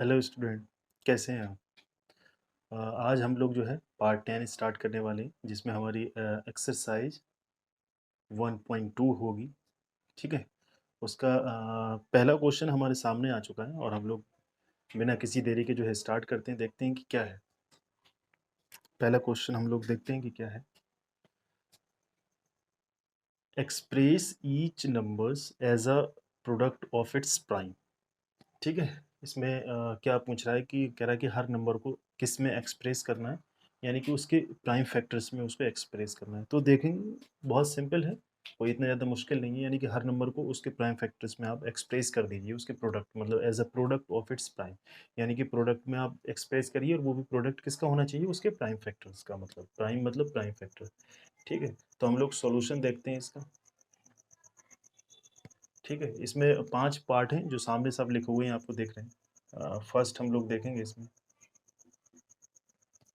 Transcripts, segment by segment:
Hello student, कैसे हैं आप? आज हम लोग जो है पार्ट 10 स्टार्ट करने वाले हैं जिसमें हमारी एक्सरसाइज 1.2 होगी। ठीक है, उसका पहला क्वेश्चन हमारे सामने आ चुका है और हम लोग बिना किसी देरी के जो है स्टार्ट करते हैं, देखते हैं कि क्या है। पहला क्वेश्चन हम लोग देखते हैं कि क्या है। Express each numbers as a product of its prime. ठीक है, इसमें क्या पूछ रहा है कि कह रहा है कि हर नंबर को किस में एक्सप्रेस करना है, यानी कि उसके प्राइम फैक्टर्स में उसको एक्सप्रेस करना है। तो देखेंगे, बहुत सिंपल है, कोई इतना ज़्यादा मुश्किल नहीं है। यानी कि हर नंबर को उसके प्राइम फैक्टर्स में आप एक्सप्रेस कर दीजिए, उसके प्रोडक्ट मतलब as a product of its prime. यानी कि प्रोडक्ट में आप एक्सप्रेस करिए और वो भी प्रोडक्ट किसका होना चाहिए, उसके प्राइम फैक्टर्स का। मतलब प्राइम मतलब प्राइम फैक्टर। ठीक है, तो हम लोग सॉल्यूशन देखते हैं इसका। ठीक है, इसमें 5 पार्ट हैं जो सामने सब लिखे हुए हैं, आपको देख रहे हैं। फर्स्ट हम लोग देखेंगे इसमें।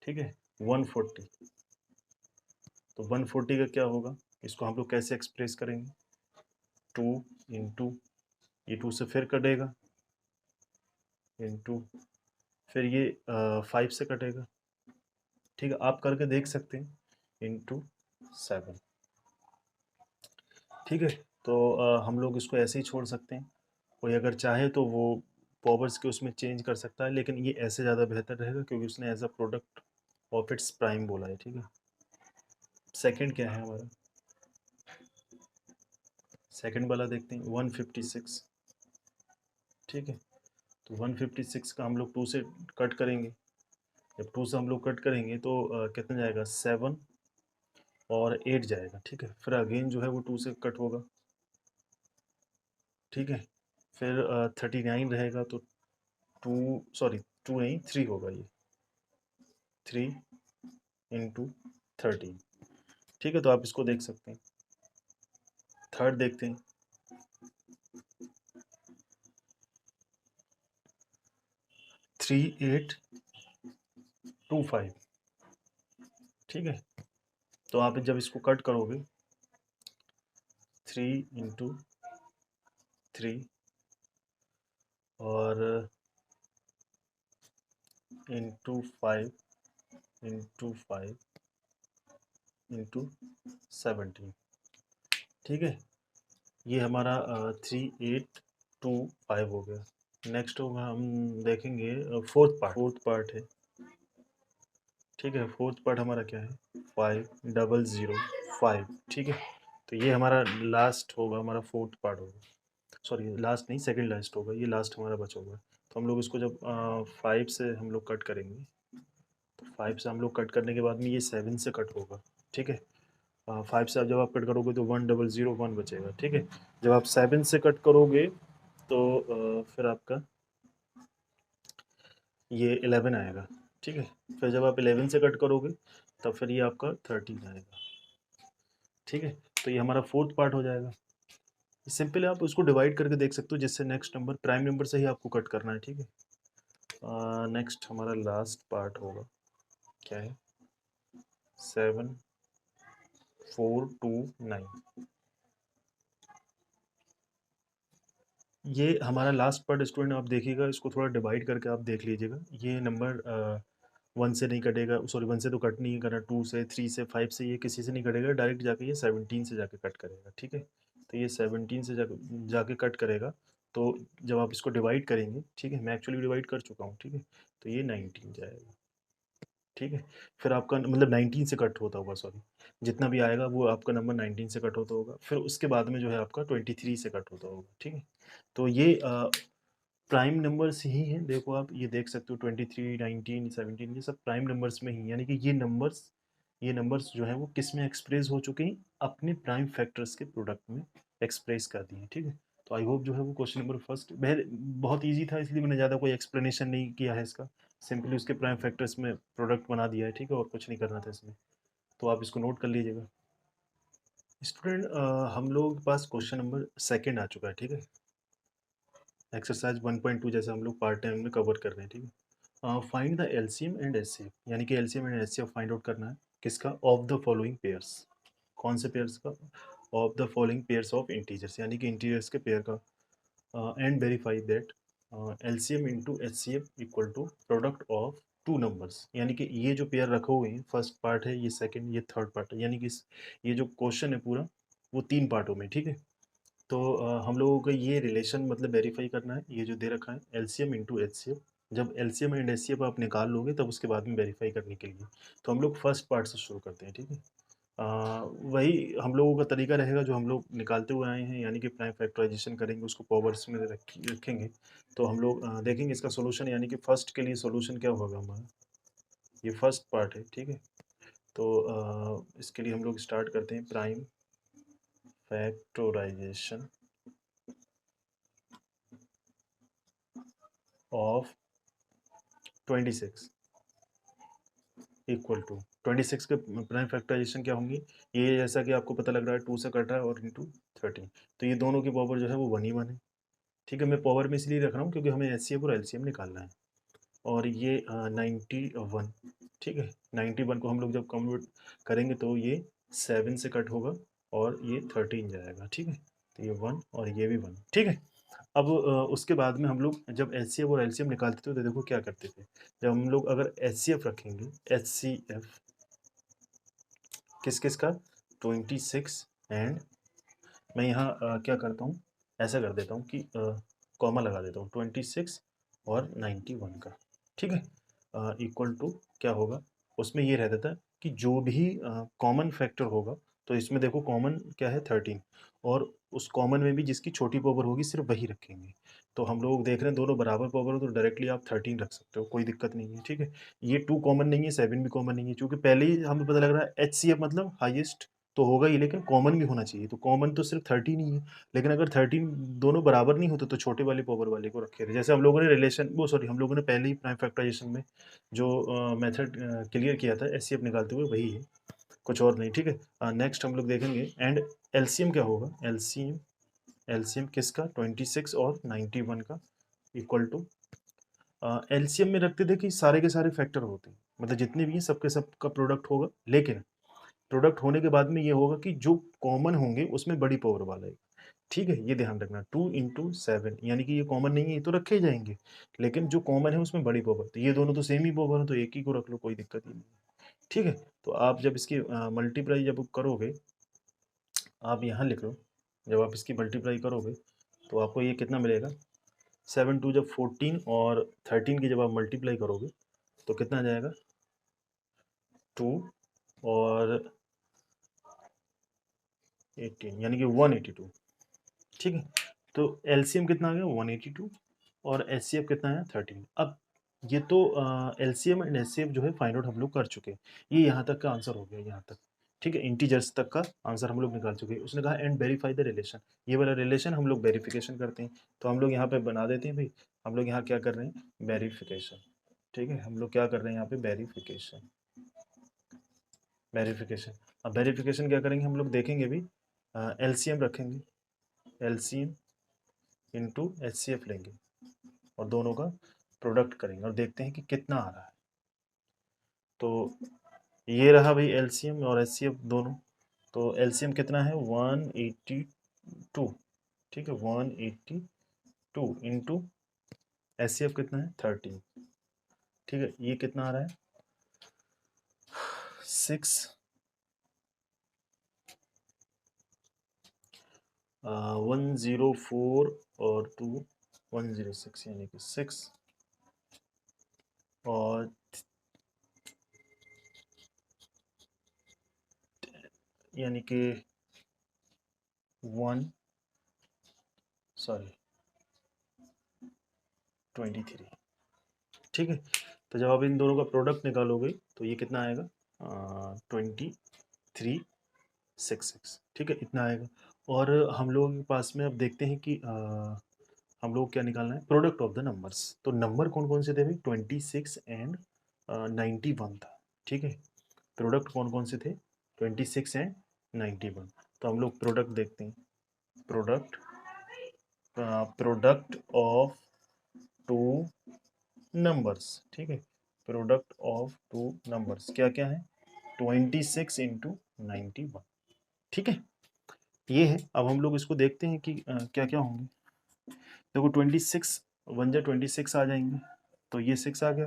ठीक है, 140। तो 140 का क्या होगा, इसको हम लोग कैसे एक्सप्रेस करेंगे? 2 इंटू, ये 2 से फिर कटेगा, इंटू, फिर ये 5 से कटेगा। ठीक है, आप करके देख सकते हैं, इंटू 7। ठीक है, तो हम लोग इसको ऐसे ही छोड़ सकते हैं। कोई अगर चाहे तो वो पावर्स के उसमें चेंज कर सकता है, लेकिन ये ऐसे ज़्यादा बेहतर रहेगा क्योंकि उसने as a product of its prime बोला है। ठीक है, सेकंड क्या है हमारा? सेकंड वाला देखते हैं, 156। ठीक है, तो 156 का हम लोग 2 से कट करेंगे। जब 2 से हम लोग कट करेंगे तो कितना जाएगा, 7 और 8 जाएगा। ठीक है, फिर अगेन जो है वो 2 से कट होगा। ठीक है, फिर 39 रहेगा तो 2, सॉरी 2 नहीं 3 होगा ये, 3 इंटू 13। ठीक है, तो आप इसको देख सकते हैं। थर्ड देखते हैं, 3825। ठीक है, तो आप जब इसको कट करोगे, 3 इंटू 3 और इंटू 5 इंटू 5 इंटू 17। ठीक है, ये हमारा 3825 हो गया। नेक्स्ट होगा, हम देखेंगे फोर्थ पार्ट है। ठीक है, फोर्थ पार्ट हमारा क्या है, 5005। ठीक है, तो ये हमारा लास्ट होगा, हमारा फोर्थ पार्ट होगा। सॉरी, लास्ट नहीं, सेकंड लास्ट होगा, ये लास्ट हमारा बचा होगा। तो हम लोग इसको जब 5 से हम लोग कट करेंगे, तो 5 से हम लोग कट करने के बाद में ये 7 से कट होगा। ठीक है, 5 से जब आप कट करोगे तो 1001 बचेगा। ठीक है, जब आप 7 से कट करोगे तो फिर आपका ये 11 आएगा। ठीक है, फिर जब आप 11 से कट करोगे तब फिर ये आपका 13 आएगा। ठीक है, तो ये हमारा फोर्थ पार्ट हो जाएगा। सिंपल है, आप उसको डिवाइड करके देख सकते हो, जिससे नेक्स्ट नंबर प्राइम नंबर से ही आपको कट करना है। ठीक है, नेक्स्ट हमारा लास्ट पार्ट होगा, क्या है, 7429। ये हमारा लास्ट पार्ट स्टूडेंट, आप देखिएगा, इसको थोड़ा डिवाइड करके आप देख लीजिएगा। ये नंबर 1 से नहीं कटेगा, सॉरी 1 से तो कट नहीं करना, 2 से, 3 से, 5 से, ये किसी से नहीं कटेगा, डायरेक्ट जाके ये 17 से जाके कट करेगा। ठीक है, तो ये 17 से जाके कट करेगा। तो जब आप इसको डिवाइड करेंगे, ठीक है, मैं एक्चुअली डिवाइड कर चुका हूँ। ठीक है, तो ये 19 जाएगा। ठीक है, फिर आपका मतलब 19 से कट होता होगा, सॉरी, जितना भी आएगा वो आपका नंबर 19 से कट होता होगा, फिर उसके बाद में जो है आपका 23 से कट होता होगा। ठीक है, तो ये प्राइम नंबर्स ही हैं। देखो, आप ये देख सकते हो, 23, 19, 17, ये सब प्राइम नंबर्स में ही, यानी कि ये नंबर्स जो है वो किस में एक्सप्रेस हो चुके हैं, अपने प्राइम फैक्टर्स के प्रोडक्ट में एक्सप्रेस कर दिए। ठीक है, तो आई होप जो है वो क्वेश्चन नंबर फर्स्ट बहुत ईजी था, इसलिए मैंने ज़्यादा कोई एक्सप्लेनेशन नहीं किया है इसका। सिंपली उसके प्राइम फैक्टर्स में प्रोडक्ट बना दिया है। ठीक है, और कुछ नहीं करना था इसमें, तो आप इसको नोट कर लीजिएगा। स्टूडेंट, हम लोग के पास क्वेश्चन नंबर सेकंड आ चुका है। ठीक है, एक्सरसाइज 1.2 जैसे हम लोग पार्ट टाइम में कवर कर रहे हैं। ठीक है, find the LCM and HCF, यानी कि LCM and HCF find out करना है, किसका, ऑफ द फॉलोइंग पेयर्स। कौन से पेयर्स का? Of the following pairs of integers, यानी कि इंटीजर्स के पेयर का। And verify that LCM into HCF equal to product of two numbers, यानी कि ये जो पेयर रखे हुए हैं, फर्स्ट पार्ट है, ये सेकंड, ये थर्ड पार्ट है, यानी कि ये जो क्वेश्चन है पूरा वो 3 पार्टों में, ठीक है। तो हम लोगों को ये रिलेशन मतलब वेरीफाई करना है, ये जो दे रखा है एलसीएम इंटू एचसीएफ। जब एलसीएम एंड एचसीएफ आप निकाल लोगे तब उसके बाद में वेरीफाई करने के लिए तो हम लोग फर्स्ट पार्ट से शुरू करते हैं, ठीक है। अ, वही हम लोगों का तरीका रहेगा जो हम लोग निकालते हुए आए हैं, यानी कि प्राइम फैक्टराइजेशन करेंगे, उसको पावर्स में रखेंगे। तो हम लोग देखेंगे इसका सॉल्यूशन, यानी कि फर्स्ट के लिए सॉल्यूशन क्या होगा हमारा, ये फर्स्ट पार्ट है, ठीक है। तो इसके लिए हम लोग स्टार्ट करते हैं prime factorization of 26 equal to 26 के प्राइम फैक्टराइजेशन क्या होंगी, ये जैसा कि आपको पता लग रहा है 2 से कट रहा है और इंटू 13, तो ये दोनों की पावर जो है वो 1 ही 1 है, ठीक है। मैं पावर में इसलिए रख रहा हूँ क्योंकि हमें एचसीएफ और एलसीएम निकालना है। और ये 91, ठीक है। 91 को हम लोग जब कन्वर्ट करेंगे तो ये 7 से कट होगा और ये 13 जाएगा, ठीक है। तो ये 1 और ये भी 1, ठीक है। अब उसके बाद में हम लोग जब एचसीएफ और एलसीएम निकालते थे तो देखो क्या करते थे, जब हम लोग अगर एचसीएफ रखेंगे, एचसीएफ किस किस का, 26 एंड मैं यहाँ क्या करता हूँ, ऐसा कर देता हूँ कि कॉमा लगा देता हूँ 26 और 91 का, ठीक है। इक्वल टू क्या होगा, उसमें ये रह देता है कि जो भी कॉमन फैक्टर होगा, तो इसमें देखो कॉमन क्या है 13, और उस कॉमन में भी जिसकी छोटी पावर होगी सिर्फ वही रखेंगे। तो हम लोग देख रहे हैं दोनों बराबर पावर हो तो डायरेक्टली आप 13 रख सकते हो, कोई दिक्कत नहीं है, ठीक है। ये 2 कॉमन नहीं है, 7 भी कॉमन नहीं है, क्योंकि पहले ही हमें पता लग रहा है एचसीएफ मतलब हाईएस्ट तो होगा ही, लेकिन कॉमन भी होना चाहिए, तो कॉमन तो सिर्फ 13 ही है। लेकिन अगर 13 दोनों बराबर नहीं होते तो छोटे वाले पावर वाले को रखे थे, जैसे हम लोगों ने रिलेशन वो सॉरी हम लोगों ने पहले ही प्राइम फैक्टराइजेशन में जो मेथड क्लियर किया था एचसीएफ निकालते हुए, वही है, कुछ और नहीं, ठीक है। नेक्स्ट हम लोग देखेंगे एंड एलसीएम क्या होगा, एलसीएम एलसीएम किसका, 26 और 91 का इक्वल टू एलसीएम में रखते थे कि सारे के सारे फैक्टर होते हैं, मतलब जितने भी हैं सबके सब का प्रोडक्ट होगा, लेकिन प्रोडक्ट होने के बाद में ये होगा कि जो कॉमन होंगे उसमें बड़ी पावर वाला है, ठीक है। ये ध्यान रखना 2 इंटू 7, यानी कि ये कॉमन नहीं है, ये तो रखे ही जाएंगे, लेकिन जो कॉमन है उसमें बड़ी पावर, तो ये दोनों तो सेम ही पावर है तो एक ही को रख लो, कोई दिक्कत ही नहीं, ठीक है। तो आप जब इसकी मल्टीप्लाई जब करोगे, आप यहाँ लिख लो, जब आप इसकी मल्टीप्लाई करोगे तो आपको ये कितना मिलेगा, 7 टू जब 14 और 13 की जब आप मल्टीप्लाई करोगे तो कितना आ जाएगा, 2 और 18, यानी कि 182, ठीक है। तो एलसीएम कितना आ गया 182 और एचसीएफ कितना है 13। अब ये तो एलसीएम एंड एचसीएफ जो है फाइंड आउट हम लोग कर चुके हैं, ये यहाँ तक का आंसर हो गया, यहाँ तक, ठीक है। इंटीजर्स तक का आंसर हम लोग निकाल चुके हैं। उसने कहा एंड वेरीफाई द रिलेशन, ये वाला रिलेशन हम लोग वेरिफिकेशन करते हैं, तो हम लोग यहाँ पे बना देते हैं भाई, हम लोग यहाँ क्या कर रहे हैं, वेरिफिकेशन, ठीक है। हम लोग क्या कर रहे हैं यहाँ पे, वेरिफिकेशन, वेरिफिकेशन। अब वेरिफिकेशन क्या करेंगे, हम लोग देखेंगे भी, एलसीएम रखेंगे, एलसीएम इंटू एचसीएफ लेंगे और दोनों का प्रोडक्ट करेंगे और देखते हैं कि कितना आ रहा है। तो ये रहा भाई एलसीएम और एचसीएफ दोनों, तो एलसीएम कितना है 182, ठीक है, 182 इंटू एचसीएफ कितना है 13, ठीक है। ये कितना आ रहा है 6 104 और 2 106, यानी कि 6 और यानी कि 1 सॉरी 23, ठीक है। तो जब आप इन दोनों का प्रोडक्ट निकालोगे तो ये कितना आएगा 2366, ठीक है, इतना आएगा। और हम लोगों के पास में अब देखते हैं कि हम लोग क्या निकालना है, प्रोडक्ट ऑफ द नंबर्स। तो नंबर कौन कौन से थे भाई, 26 एंड 91 था, ठीक है। प्रोडक्ट कौन कौन से थे, 26 एंड 91। तो हम लोग प्रोडक्ट देखते हैं, product product of two numbers, ठीक है। प्रोडक्ट ऑफ टू नंबर्स क्या क्या है, 26 इंटू 91, ठीक है। ये है, अब हम लोग इसको देखते हैं कि क्या क्या होंगे। देखो 26 1 जा 26 आ जाएंगे, तो ये 6 आ गया।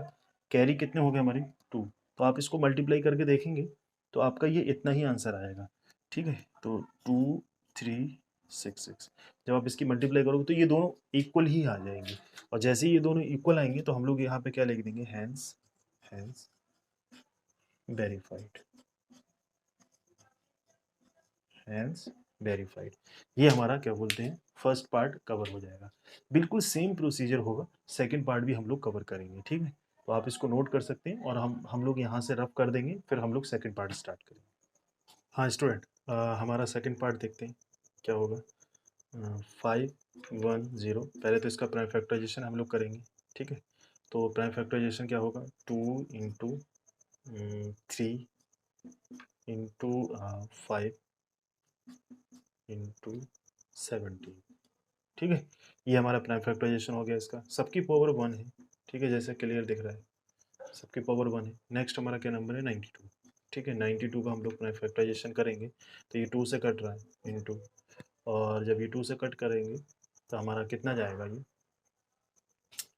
कैरी कितने हो गए हमारे 2। तो आप इसको मल्टीप्लाई करके देखेंगे तो आपका ये इतना ही आंसर आएगा। ठीक है, तो 2 3 6 6 जब आप इसकी मल्टीप्लाई करोगे तो ये दोनों इक्वल ही आ जाएंगे। और जैसे ही ये दोनों इक्वल आएंगे तो हम लोग यहाँ पे क्या लिख देंगे, hence hence verified, hence verified. ये हमारा क्या बोलते हैं, फर्स्ट पार्ट कवर हो जाएगा। बिल्कुल सेम प्रोसीजर होगा, सेकंड पार्ट भी हम लोग कवर करेंगे। ठीक है, तो आप इसको नोट कर सकते हैं और हम लोग यहाँ से रफ कर देंगे, फिर हम लोग सेकंड पार्ट स्टार्ट करेंगे। हाँ स्टूडेंट, हमारा सेकंड पार्ट देखते हैं क्या होगा। 5 1 0, पहले तो इसका प्राइम फैक्टराइजेशन हम लोग करेंगे। ठीक है, तो प्राइम फैक्टराइजेशन क्या होगा, 2 इंटू 3 इंटू 5 इंटू 17। ठीक है, ये हमारा प्राइम फैक्टराइजेशन हो गया इसका, सबकी पावर 1 है। ठीक है, जैसे क्लियर दिख रहा है, सबकी पावर 1 है। नेक्स्ट हमारा क्या नंबर है, 92। ठीक है, 92 का हम लोग प्राइम फैक्टराइजेशन करेंगे तो ये 2 से कट रहा है इंटू, और जब ये 2 से कट करेंगे तो हमारा कितना जाएगा, ये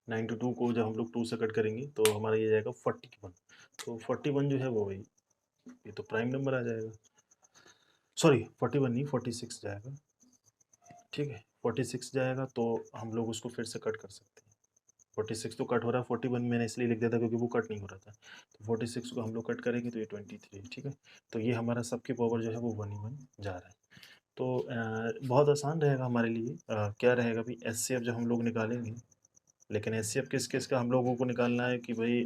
92 को जब हम लोग 2 से कट करेंगे तो हमारा ये जाएगा 41। तो 41 जो है वो वही, ये तो प्राइम नंबर आ जाएगा। सॉरी 41 नहीं, 46 जाएगा। ठीक है, 46 जाएगा तो हम लोग उसको फिर से कट कर सकते हैं। 46 तो कट हो रहा है, 41 मैंने इसलिए लिख दिया था क्योंकि वो कट नहीं हो रहा था। तो 46 को हम लोग कट करेंगे तो ये 23। ठीक है, तो ये हमारा सबकी पावर जो है वो 1 ही 1 जा रहा है। तो बहुत आसान रहेगा हमारे लिए। क्या रहेगा भाई, एचसीएफ जब हम लोग निकालेंगे, लेकिन एचसीएफ किस किस का हम लोगों को निकालना है कि भाई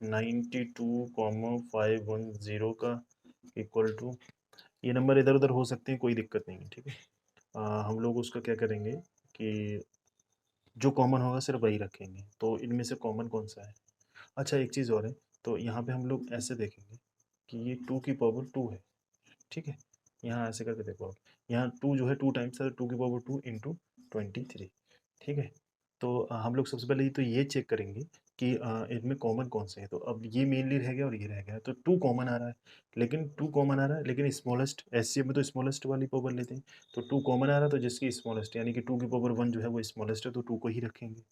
92,510 का इक्वल टू, ये नंबर इधर उधर हो सकते हैं, कोई दिक्कत नहीं है। ठीक है, हम लोग उसका क्या करेंगे कि जो कॉमन होगा सिर्फ वही रखेंगे। तो इनमें से कॉमन कौन सा है, अच्छा एक चीज़ और है, तो यहाँ पे हम लोग ऐसे देखेंगे कि ये 2 की पावर 2 है। ठीक है, यहाँ ऐसे करके देखो आप, यहाँ 2 जो है 2 टाइम्स है, 2 की पावर 2 इंटू 23। ठीक है, तो हम लोग सबसे पहले तो ये चेक करेंगे कि इनमें कॉमन कौन से हैं। तो अब ये मेनली रह गया और ये रह गया, तो 2 कॉमन आ रहा है, लेकिन 2 कॉमन आ रहा है लेकिन स्मॉलेस्ट, एचसीएफ में तो स्मॉलेस्ट वाली पावर लेते हैं। तो 2 कॉमन आ रहा है तो जिसकी स्मॉलेस्ट, यानी कि 2 की पावर 1 जो है वो स्मॉलेस्ट है, तो 2 को ही रखेंगे।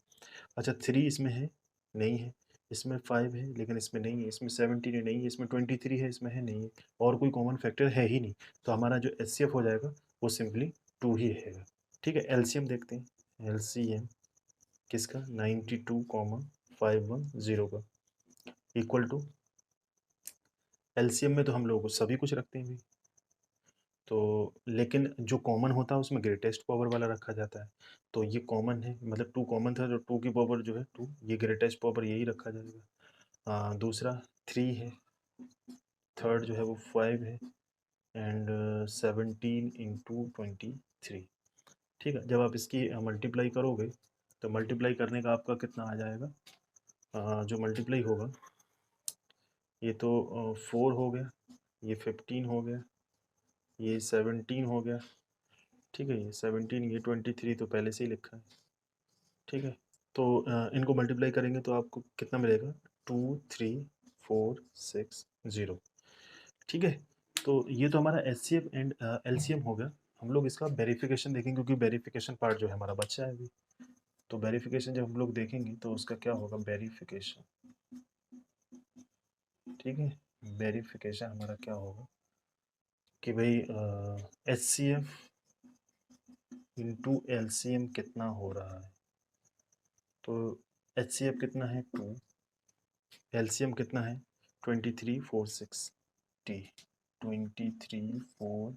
अच्छा 3 इसमें है, नहीं है। इसमें 5 है लेकिन इसमें नहीं है। इसमें 17 है, नहीं है। इसमें 23 है, इसमें है, नहीं है। और कोई कॉमन फैक्टर है ही नहीं, तो हमारा जो एचसीएफ हो जाएगा वो सिंपली 2 ही रहेगा। ठीक है, एलसीएम देखते हैं। एलसीएम किसका, 92 कॉमा 510 का इक्वल टू, एलसीएम में तो हम लोग सभी कुछ रखते हैं भाई, तो लेकिन जो कॉमन होता है उसमें ग्रेटेस्ट पावर वाला रखा जाता है। तो ये कॉमन है, मतलब 2 कॉमन था, तो 2 की पावर जो है 2, ये ग्रेटेस्ट पावर यही रखा जाएगा। दूसरा 3 है, थर्ड जो है वो 5 है, एंड 17 इंटू 23। ठीक है, जब आप इसकी मल्टीप्लाई करोगे तो मल्टीप्लाई करने का आपका कितना आ जाएगा, जो मल्टीप्लाई होगा, ये तो 4 हो गया, ये 15 हो गया, ये 17 हो गया। ठीक है, ये 17, ये 23 तो पहले से ही लिखा है। ठीक है, तो इनको मल्टीप्लाई करेंगे तो आपको कितना मिलेगा, 2 3 4 6 0। ठीक है, तो ये तो हमारा H C F and LCM हो गया। हम लोग इसका वेरिफिकेशन देखेंगे क्योंकि वेरिफिकेशन पार्ट जो है हमारा बच्चा है अभी। तो वेरिफिकेशन जब हम लोग देखेंगे तो उसका क्या होगा, वेरिफिकेशन। ठीक है, वेरिफिकेशन हमारा क्या होगा कि भाई H C F into L C M कितना हो रहा है। तो एच सी एफ कितना है 2, एल सी एम कितना है 23 4 60, 23 4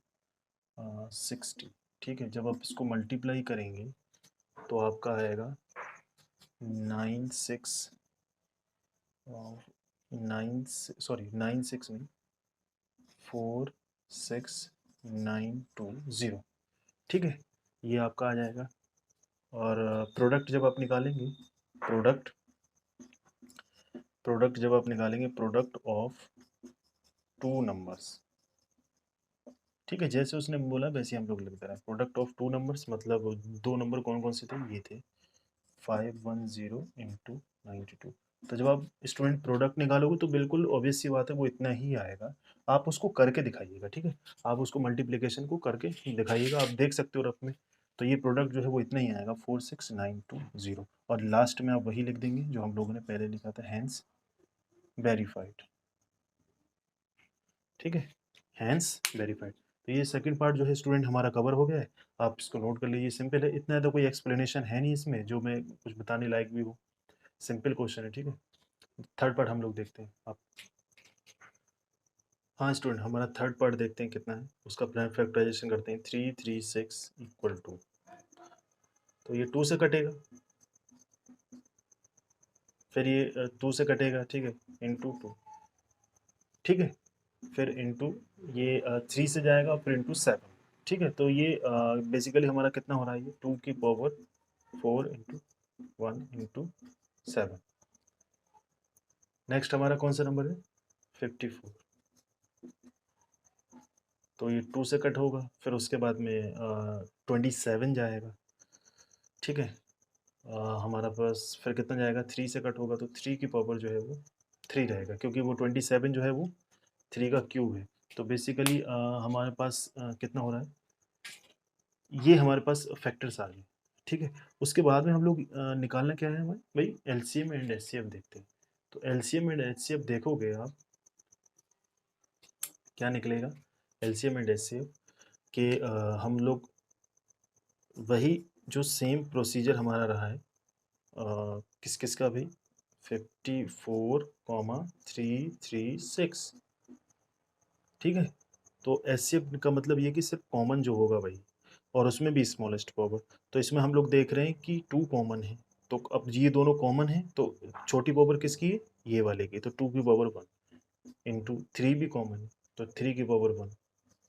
60। ठीक है, जब आप इसको मल्टीप्लाई करेंगे तो आपका आएगा 96, 96 नहीं, 46920। ठीक है, ये आपका आ जाएगा। और प्रोडक्ट जब आप निकालेंगे, प्रोडक्ट प्रोडक्ट जब आप निकालेंगे, प्रोडक्ट ऑफ 2 नंबर्स। ठीक है, जैसे उसने बोला वैसे हम लोग लिख दे रहे हैं, प्रोडक्ट ऑफ 2 नंबर्स, मतलब 2 नंबर कौन कौन से थे, ये थे 510 इंटू 92। तो जब आप स्टूडेंट प्रोडक्ट निकालोगे तो बिल्कुल ऑब्वियस सी बात है वो इतना ही आएगा। आप उसको करके दिखाइएगा। ठीक है, आप उसको मल्टीप्लिकेशन को करके दिखाइएगा, आप देख सकते हो रफ में। तो ये प्रोडक्ट जो है वो इतना ही आएगा 46920, और लास्ट में आप वही लिख देंगे जो हम लोगों ने पहले लिखा था, हैंस वेरीफाइड। ठीक है, हैंस वेरीफाइड। तो ये सेकंड पार्ट जो है स्टूडेंट हमारा कवर हो गया है। आप इसको नोट कर लीजिए, सिंपल है, इतना ज़्यादा कोई एक्सप्लेनेशन है नहीं इसमें जो मैं कुछ बताने लायक भी हो, सिंपल क्वेश्चन है। ठीक है, थर्ड पार्ट हम लोग देखते हैं। आप, हाँ स्टूडेंट, हमारा थर्ड पार्ट देखते हैं कितना है, उसका प्राइम फैक्टराइजेशन करते हैं। 336 इक्वल टू, तो ये 2 से कटेगा, फिर ये 2 से कटेगा, ठीक है, इंटू 2, ठीक है, फिर इंटू ये 3 से जाएगा, फिर इंटू 7, ठीक है। तो ये बेसिकली हमारा कितना हो रहा है, ये 2 की पावर 4 इंटू 1 इंटू 7। नेक्स्ट हमारा कौन सा नंबर है, 54, तो ये 2 से कट होगा, फिर उसके बाद में 27 जाएगा, ठीक है। हमारा पास फिर कितना जाएगा, 3 से कट होगा, तो 3 की पावर जो है वो 3 रहेगा, क्योंकि वो 27 जो है वो 3 का क्यूब है। तो बेसिकली हमारे पास कितना हो रहा है, ये हमारे पास फैक्टर्स आ गए, ठीक है। उसके बाद में हम लोग निकालना क्या है हमें भाई, एलसीएम एंड एचसीएफ देखते हैं। तो एलसीएम एंड एचसीएफ देखोगे आप, क्या निकलेगा, एलसीएम एंड एचसीएफ के हम लोग वही जो सेम प्रोसीजर हमारा रहा है, किस किस का भी, 54,336, ठीक है। तो एचसीएफ का मतलब ये कि सिर्फ कॉमन जो होगा भाई, और उसमें भी स्मॉलेस्ट पावर। तो इसमें हम लोग देख रहे हैं कि 2 कॉमन है, तो अब ये दोनों कॉमन है, तो छोटी पावर किसकी है, ये वाले की, तो 2 की पावर 1 इंटू 3 भी कॉमन है, तो 3 की पावर 1,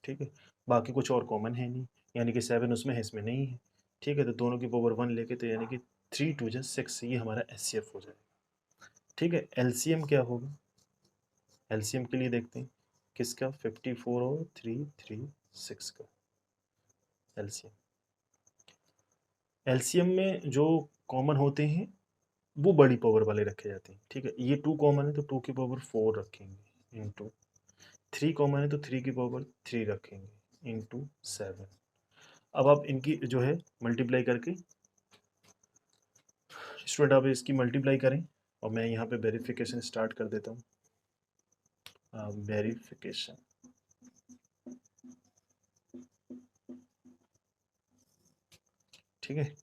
ठीक है। बाकी कुछ और कॉमन है नहीं, यानी कि 7 उसमें है, इसमें नहीं है, ठीक है। तो दोनों की पावर 1 लेके, तो यानी कि 3 2 जा 6, ये हमारा एचसीएफ हो जाएगा, ठीक है। एलसीएम क्या होगा, एलसीएम के लिए देखते हैं किसका, 54 और 336 का एलसीएम। एलसीएम में जो कॉमन होते हैं वो बड़ी पावर वाले रखे जाते हैं, ठीक है। ये 2 कॉमन है, तो 2 की पावर 4 रखेंगे इंटू, 3 कॉमन है, तो 3 की पावर 3 रखेंगे इंटू 7। अब आप इनकी जो है मल्टीप्लाई करके, स्टूडेंट आप इसकी मल्टीप्लाई करें, और मैं यहाँ पे वेरिफिकेशन स्टार्ट कर देता हूँ। वेरिफिकेशन, ठीक है।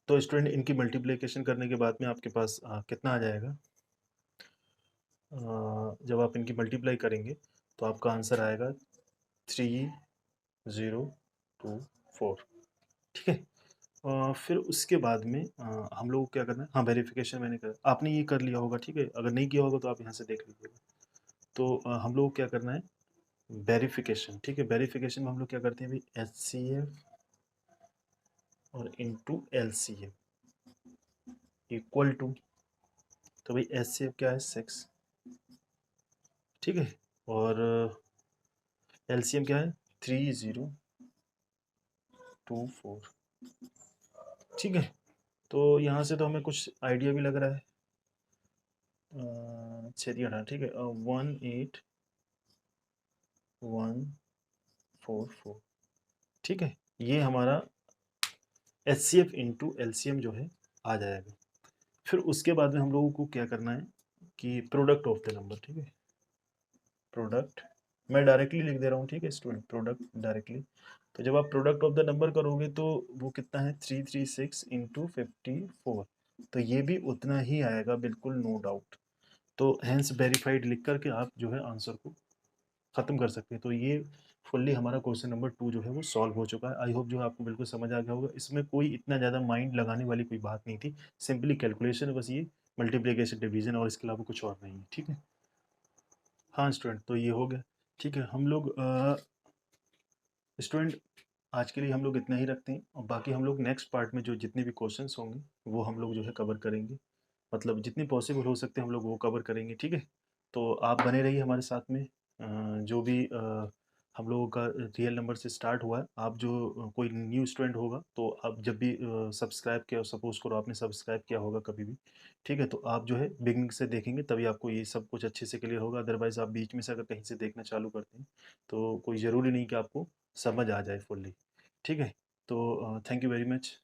तो स्टूडेंट इनकी मल्टीप्लिकेशन करने के बाद में आपके पास कितना आ जाएगा, जब आप इनकी मल्टीप्लाई करेंगे तो आपका आंसर आएगा 3024, ठीक है। फिर उसके बाद में हम लोग को क्या करना है, हाँ वेरिफिकेशन मैंने कर, आपने ये कर लिया होगा, ठीक है। अगर नहीं किया होगा तो आप यहाँ से देख लीजिएगा। तो हम लोग को क्या करना है, वेरिफिकेशन, ठीक है। वेरिफिकेशन में हम लोग क्या करते हैं भाई, एचसीएफ और इंटू एलसीएफ इक्वल टू, तो भाई एचसीएफ क्या है 6, ठीक है, और एलसीएम क्या है 3024, ठीक है। तो यहाँ से तो हमें कुछ आइडिया भी लग रहा है, 6 ठीक है, 18144, ठीक है। ये हमारा H C F into L C M जो है आ जाएगा। फिर उसके बाद में हम लोगों को क्या करना है कि प्रोडक्ट ऑफ द नंबर, ठीक है, प्रोडक्ट, मैं डायरेक्टली लिख दे रहा हूँ, ठीक है स्टूडेंट, प्रोडक्ट डायरेक्टली। तो जब आप प्रोडक्ट ऑफ द नंबर करोगे तो वो कितना है, 336 इंटू 54, तो ये भी उतना ही आएगा, बिल्कुल नो डाउट। तो हैंस वेरीफाइड लिख करके आप जो है आंसर को ख़त्म कर सकते हैं। तो ये फुल्ली हमारा क्वेश्चन नंबर 2 जो है वो सॉल्व हो चुका है। आई होप जो है आपको बिल्कुल समझ आ गया होगा, इसमें कोई इतना ज़्यादा माइंड लगाने वाली कोई बात नहीं थी, सिंपली कैलकुलेशन है बस, ये मल्टीप्लिकेशन डिवीजन, और इसके अलावा कुछ और नहीं है, ठीक है। हाँ स्टूडेंट, तो ये हो गया, ठीक है। हम लोग स्टूडेंट आज के लिए हम लोग इतना ही रखते हैं, और बाकी हम लोग नेक्स्ट पार्ट में जो जितने भी क्वेश्चंस होंगे वो हम लोग जो है कवर करेंगे, मतलब जितनी पॉसिबल हो सकते हैं हम लोग वो कवर करेंगे, ठीक है। तो आप बने रहिए हमारे साथ में, जो भी हम लोगों का रियल नंबर से स्टार्ट हुआ है। आप जो कोई न्यू स्टूडेंट होगा तो आप जब भी सब्सक्राइब किया, सपोज़ करो आपने सब्सक्राइब किया होगा कभी भी, ठीक है? तो आप जो है बिगिनिंग से देखेंगे तभी आपको ये सब कुछ अच्छे से क्लियर होगा, अदरवाइज़ आप बीच में से अगर कहीं से देखना चालू करते हैं, तो कोई ज़रूरी नहीं कि आपको समझ आ जाए फुल्ली, ठीक है? तो थैंक यू वेरी मच।